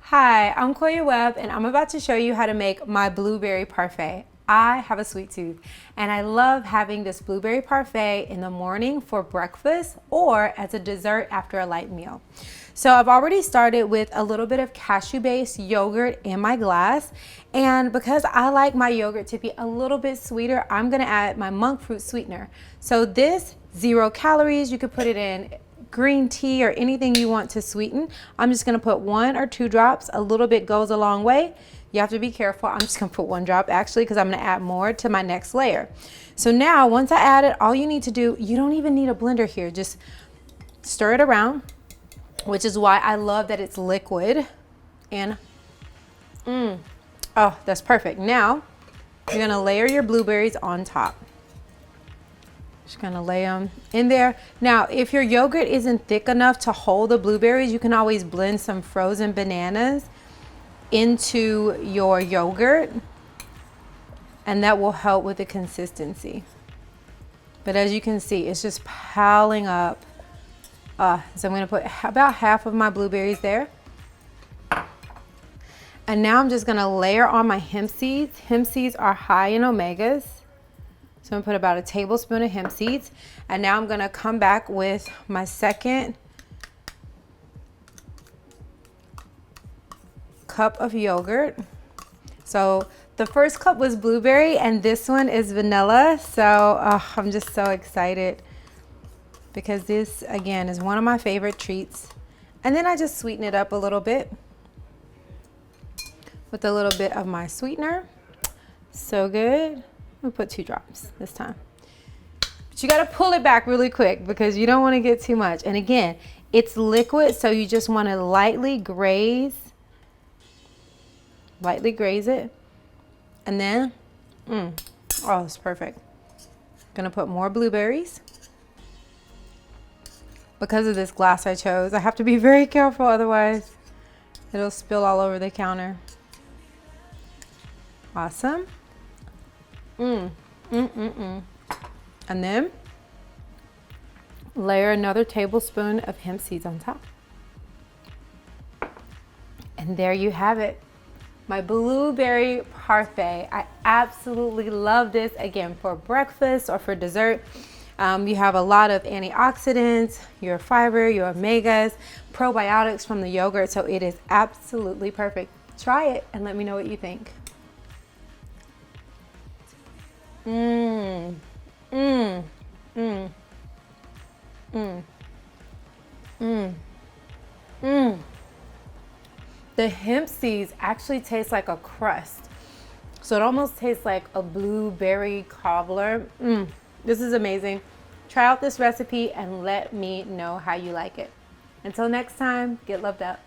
Hi, I'm Koya Webb and I'm about to show you how to make my blueberry parfait. I have a sweet tooth and I love having this blueberry parfait in the morning for breakfast or as a dessert after a light meal. So I've already started with a little bit of cashew-based yogurt in my glass, and because I like my yogurt to be a little bit sweeter, I'm gonna add my monk fruit sweetener. So this 0 calories, you could put it in green tea or anything you want to sweeten. I'm just gonna put 1 or 2 drops. A little bit goes a long way. You have to be careful. I'm just gonna put 1 drop actually because I'm gonna add more to my next layer. So now once I add it, all you need to do, you don't even need a blender here. Just stir it around, which is why I love that it's liquid. And oh, that's perfect. Now you're gonna layer your blueberries on top. Just gonna lay them in there. Now, if your yogurt isn't thick enough to hold the blueberries, you can always blend some frozen bananas into your yogurt, and that will help with the consistency. But as you can see, it's just piling up. So I'm gonna put about half of my blueberries there. And now I'm just gonna layer on my hemp seeds. Hemp seeds are high in omegas. So I'm gonna put about a tablespoon of hemp seeds. And now I'm gonna come back with my second cup of yogurt. So the first cup was blueberry and this one is vanilla. So I'm just so excited because this again is one of my favorite treats. And then I just sweeten it up a little bit with a little bit of my sweetener. So good. We'll put 2 drops this time. But you gotta pull it back really quick because you don't wanna get too much. And again, it's liquid, so you just wanna lightly graze it. And then, oh, it's perfect. Gonna put more blueberries. Because of this glass I chose, I have to be very careful, otherwise it'll spill all over the counter. Awesome. And then layer another tablespoon of hemp seeds on top. And there you have it, my blueberry parfait. I absolutely love this, again, for breakfast or for dessert. You have a lot of antioxidants, your fiber, your omegas, probiotics from the yogurt, so it is absolutely perfect. Try it and let me know what you think. The hemp seeds actually taste like a crust. So it almost tastes like a blueberry cobbler. This is amazing. Try out this recipe and let me know how you like it. Until next time, get loved up.